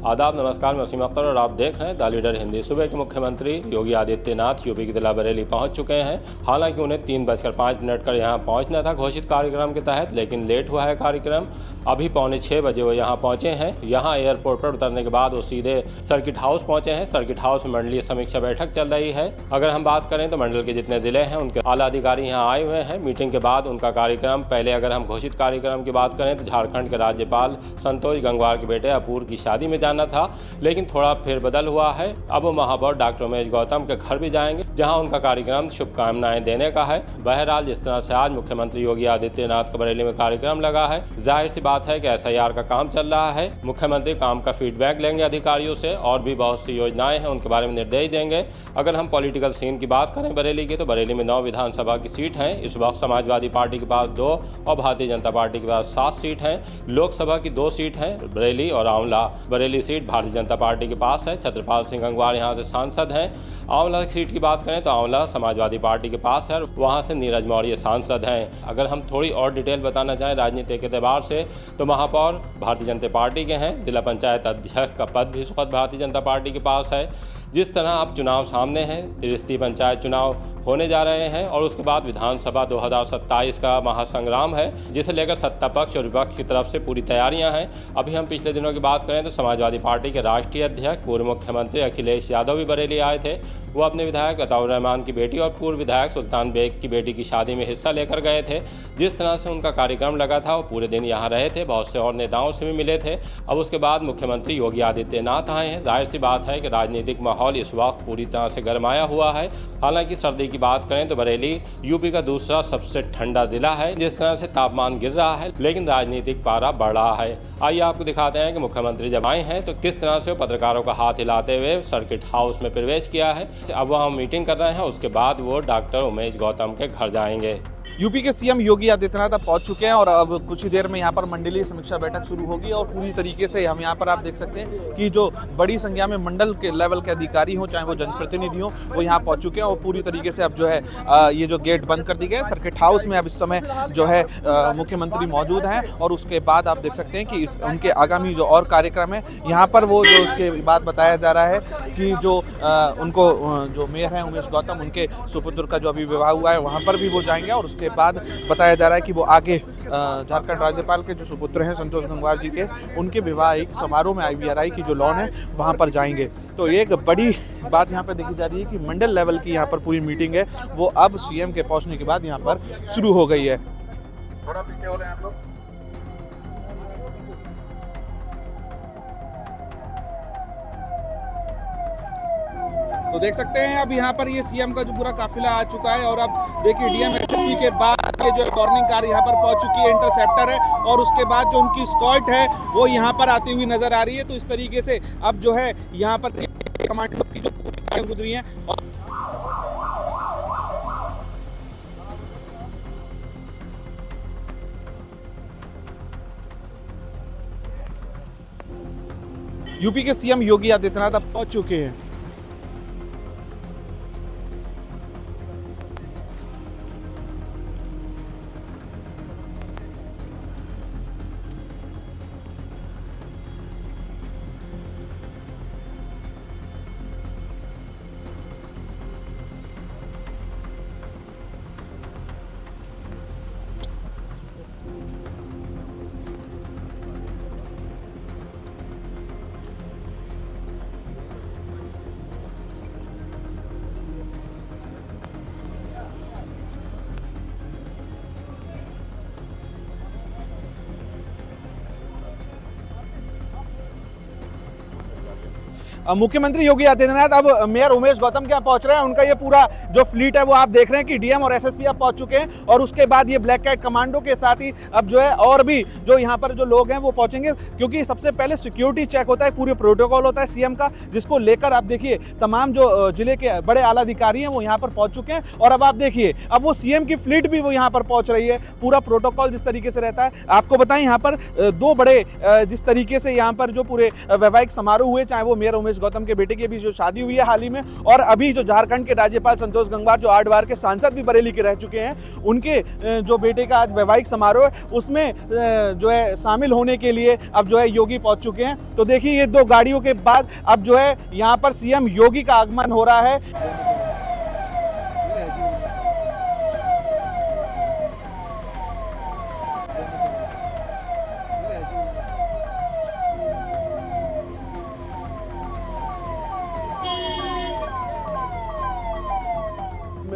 आदाब, नमस्कार। मैं वसीम अख्तर और आप देख रहे हैं द लीडर हिंदी। सुबह के मुख्यमंत्री योगी आदित्यनाथ यूपी के जिला बरेली पहुंच चुके हैं। हालांकि उन्हें 3:05 पर यहां पहुंचना था घोषित कार्यक्रम के तहत, लेकिन लेट हुआ है कार्यक्रम। अभी 5:45 बजे वो यहां पहुंचे हैं। यहां एयरपोर्ट पर उतरने के बाद वो सीधे सर्किट हाउस पहुंचे हैं। सर्किट हाउस में मंडलीय समीक्षा बैठक चल रही है। अगर हम बात करें तो मंडल के जितने जिले हैं उनके आला अधिकारी यहाँ आए हुए हैं। मीटिंग के बाद उनका कार्यक्रम, पहले अगर हम घोषित कार्यक्रम की बात करें तो झारखंड के राज्यपाल संतोष गंगवार के बेटे अपूर्व की शादी में जाना था, लेकिन थोड़ा फेरबदल हुआ है। अब वो महापौर डॉक्टर उमेश गौतम के घर भी जाएंगे, जहां उनका कार्यक्रम शुभकामनाएं देने का है। बहरहाल, जिस तरह से आज मुख्यमंत्री योगी आदित्यनाथ का बरेली में कार्यक्रम लगा है, जाहिर सी बात है कि SIR का काम चल रहा है। मुख्यमंत्री काम का फीडबैक लेंगे अधिकारियों से और भी बहुत सी योजनाएं हैं उनके बारे में निर्देश देंगे। अगर हम पॉलिटिकल सीन की बात करें बरेली की, तो बरेली में 9 विधानसभा की सीट हैं। इस वक्त समाजवादी पार्टी के पास 2 और भारतीय जनता पार्टी के पास 7 सीट हैं। लोकसभा की 2 सीट हैं, बरेली और आंवला। बरेली सीट भारतीय जनता पार्टी के पास है। छत्रपाल सिंह गंगवार यहाँ से सांसद हैं। आंवला की सीट की बात करें तो आंवला समाजवादी पार्टी के पास है, वहाँ से नीरज मौर्य सांसद हैं। अगर हम थोड़ी और डिटेल बताना चाहें राजनीति के एतबार से, तो महापौर भारतीय जनता पार्टी के हैं। जिला पंचायत अध्यक्ष का पद भी इस वक्त भारतीय जनता पार्टी के पास है। जिस तरह अब चुनाव सामने हैं, त्रिस्तरीय पंचायत चुनाव होने जा रहे हैं और उसके बाद विधानसभा 2027 का महासंग्राम है, जिसे लेकर सत्ता पक्ष और विपक्ष की तरफ से पूरी तैयारियां हैं। अभी हम पिछले दिनों की बात करें तो समाजवादी पार्टी के राष्ट्रीय अध्यक्ष पूर्व मुख्यमंत्री अखिलेश यादव भी बरेली आए थे। वो अपने विधायक अताउर रहमान की बेटी और पूर्व विधायक सुल्तान बेग की बेटी की शादी में हिस्सा लेकर गए थे। जिस तरह से उनका कार्यक्रम लगा था, वो पूरे दिन यहाँ रहे थे, बहुत से और नेताओं से भी मिले थे। अब उसके बाद मुख्यमंत्री योगी आदित्यनाथ आए हैं। जाहिर सी बात है कि राजनीतिक माहौल इस वक्त पूरी तरह से गरमाया हुआ है। हालांकि सर्दी की बात करें तो बरेली यूपी का दूसरा सबसे ठंडा जिला है। जिस तरह से तापमान गिर रहा है, लेकिन राजनीतिक पारा बढ़ रहा है। आइए आपको दिखाते हैं कि मुख्यमंत्री जब आए हैं तो किस तरह से पत्रकारों का हाथ हिलाते हुए सर्किट हाउस में प्रवेश किया है। अब वहाँ मीटिंग कर रहे हैं, उसके बाद वो डॉक्टर उमेश गौतम के घर जाएंगे। यूपी के सीएम योगी आदित्यनाथ अब पहुंच चुके हैं और अब कुछ ही देर में यहाँ पर मंडलीय समीक्षा बैठक शुरू होगी और पूरी तरीके से हम यहाँ पर आप देख सकते हैं कि जो बड़ी संख्या में मंडल के लेवल के अधिकारी हों, चाहे वो जनप्रतिनिधि हों, वो यहाँ पहुंच चुके हैं और पूरी तरीके से अब जो है ये जो गेट बंद कर दी गए। सर्किट हाउस में अब इस समय जो है मुख्यमंत्री मौजूद हैं और उसके बाद आप देख सकते हैं कि उनके आगामी जो और कार्यक्रम है यहाँ पर, वो जो उसके बाद बताया जा रहा है कि जो उनको जो मेयर हैं उमेश गौतम, उनके सुपुत्र का जो अभी विवाह हुआ है वहाँ पर भी वो जाएंगे और उसके बाद बताया जा रहा है कि वो आगे झारखंड राज्यपाल के जो सुपुत्र हैं संतोष गंगवार जी के, उनके विवाहिक समारोह में IVRI की जो लॉन है वहाँ पर जाएंगे। तो एक बड़ी बात यहाँ पर देखी जा रही है कि मंडल लेवल की यहाँ पर पूरी मीटिंग है वो अब सीएम के पहुँचने के बाद यहाँ पर शुरू हो गई है। थोड़ा पीछे हो रहे हैं आप लोग। तो देख सकते हैं अब यहाँ पर ये सीएम का जो पूरा काफिला आ चुका है और अब देखिए डीएम SSP के बाद ये जो वार्निंग कार यहाँ पर पहुँच चुकी है, इंटरसेप्टर है और उसके बाद जो उनकी स्कॉट है वो यहाँ पर आती हुई नजर आ रही है। तो इस तरीके से अब जो है यहाँ पर कमांडो की जो गुजरी है यूपी के सीएम योगी आदित्यनाथ अब पहुँच चुके हैं। मुख्यमंत्री योगी आदित्यनाथ अब मेयर उमेश गौतम के यहाँ पहुंच रहे हैं। उनका ये पूरा जो फ्लीट है वो आप देख रहे हैं कि डीएम और SSP अब पहुंच चुके हैं और उसके बाद ये ब्लैक कैट कमांडो के साथ ही अब जो है और भी जो यहाँ पर जो लोग हैं वो पहुंचेंगे, क्योंकि सबसे पहले सिक्योरिटी चेक होता है, पूरे प्रोटोकॉल होता है सीएम का, जिसको लेकर आप देखिए तमाम जो जिले के बड़े आला अधिकारी हैं वो यहाँ पर पहुँच चुके हैं। और अब आप देखिए अब वो सीएम की फ्लीट भी वो यहाँ पर पहुँच रही है। पूरा प्रोटोकॉल जिस तरीके से रहता है, आपको बताएं यहाँ पर 2 बड़े जिस तरीके से यहाँ पर जो पूरे वैवाहिक समारोह हुए, चाहे वो मेयर उमेश उमेश गौतम के बेटे की अभी जो शादी हुई है हाल ही में, और अभी जो झारखंड के राज्यपाल संतोष गंगवार जो 8 बार के सांसद भी बरेली के रह चुके हैं, उनके जो बेटे का आज वैवाहिक समारोह है उसमें जो है शामिल होने के लिए अब जो है योगी पहुंच चुके हैं। तो देखिए ये 2 गाड़ियों के बाद अब जो है यहाँ पर सीएम योगी का आगमन हो रहा है।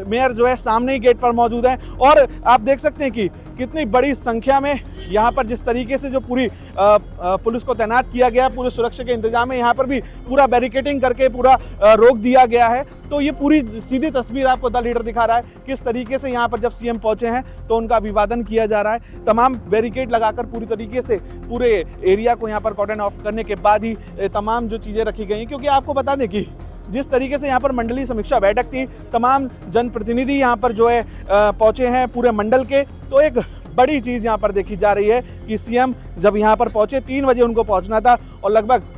मेयर जो है सामने ही गेट पर मौजूद है और आप देख सकते हैं कि कितनी बड़ी संख्या में यहाँ पर जिस तरीके से जो पूरी पुलिस को तैनात किया गया, पूरे सुरक्षा के इंतजाम है, यहाँ पर भी पूरा बैरिकेडिंग करके पूरा रोक दिया गया है। तो ये पूरी सीधी तस्वीर आपको द लीडर दिखा रहा है किस तरीके से यहाँ पर जब सीएम पहुंचे हैं तो उनका अभिवादन किया जा रहा है। तमाम बैरिकेड लगाकर पूरी तरीके से पूरे एरिया को यहाँ पर कॉर्डन ऑफ करने के बाद ही तमाम जो चीज़ें रखी गई हैं, क्योंकि आपको बता दें कि जिस तरीके से यहाँ पर मंडलीय समीक्षा बैठक थी, तमाम जनप्रतिनिधि यहाँ पर जो है पहुँचे हैं पूरे मंडल के। तो एक बड़ी चीज़ यहाँ पर देखी जा रही है कि सीएम जब यहाँ पर पहुँचे 3 बजे उनको पहुँचना था और लगभग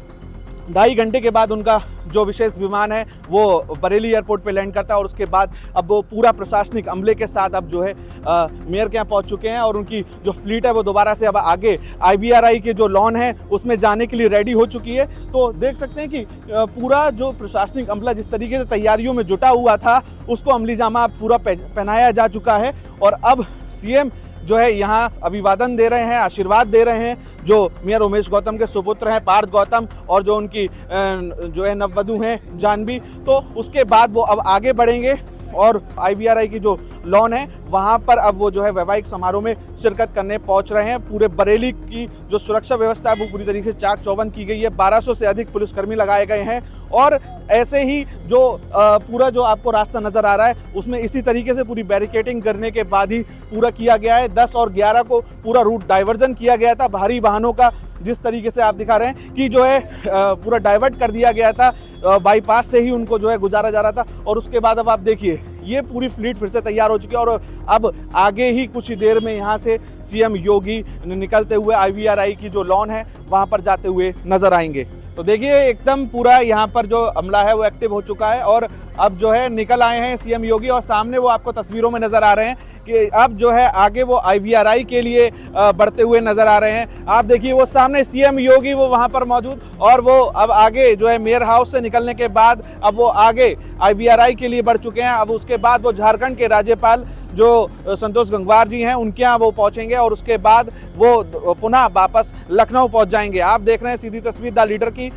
2.5 घंटे के बाद उनका जो विशेष विमान है वो बरेली एयरपोर्ट पे लैंड करता है और उसके बाद अब वो पूरा प्रशासनिक अमले के साथ अब जो है मेयर के यहाँ पहुँच चुके हैं और उनकी जो फ्लीट है वो दोबारा से अब आगे IBRI के जो लॉन है उसमें जाने के लिए रेडी हो चुकी है। तो देख सकते हैं कि पूरा जो प्रशासनिक अमला जिस तरीके से तैयारियों में जुटा हुआ था उसको अमली जामा पूरा पहनाया जा चुका है और अब सीएम जो है यहाँ अभिवादन दे रहे हैं, आशीर्वाद दे रहे हैं जो मेयर उमेश गौतम के सुपुत्र हैं पार्थ गौतम और जो उनकी जो है नववधु हैं जानवी। तो उसके बाद वो अब आगे बढ़ेंगे और IBRI की जो लॉन है वहाँ पर अब वो जो है वैवाहिक समारोह में शिरकत करने पहुँच रहे हैं। पूरे बरेली की जो सुरक्षा व्यवस्था है वो पूरी तरीके से चाक चौबंद की गई है। 1200 से अधिक पुलिसकर्मी लगाए गए हैं और ऐसे ही जो पूरा जो आपको रास्ता नज़र आ रहा है उसमें इसी तरीके से पूरी बैरिकेडिंग करने के बाद ही पूरा किया गया है। 10 और 11 को पूरा रूट डाइवर्जन किया गया था भारी वाहनों का, जिस तरीके से आप दिखा रहे हैं कि जो है पूरा डाइवर्ट कर दिया गया था, बाईपास से ही उनको जो है गुजारा जा रहा था। और उसके बाद अब आप देखिए ये पूरी फ्लीट फिर से तैयार हो चुकी है और अब आगे ही कुछ ही देर में यहाँ से सीएम योगी निकलते हुए IBRI की जो लॉन है वहाँ पर जाते हुए नजर आएंगे। तो देखिए एकदम पूरा यहाँ पर जो अमला है वो एक्टिव हो चुका है और अब जो है निकल आए हैं सीएम योगी और सामने वो आपको तस्वीरों में नजर आ रहे हैं कि अब जो है आगे वो IBRI के लिए बढ़ते हुए नजर आ रहे हैं। आप देखिए वो सामने सीएम योगी वो वहाँ पर मौजूद और वो अब आगे जो है मेयर हाउस से निकलने के बाद अब वो आगे IBRI के लिए बढ़ चुके हैं। अब उसके बाद वो झारखंड के राज्यपाल जो संतोष गंगवार जी हैं उनके यहाँ वो पहुँचेंगे और उसके बाद वो पुनः वापस लखनऊ पहुँच जाएंगे। आप देख रहे हैं सीधी तस्वीर द लीडर की।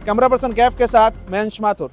कैमरा पर्सन कैफ के साथ मैं अंश माथुर।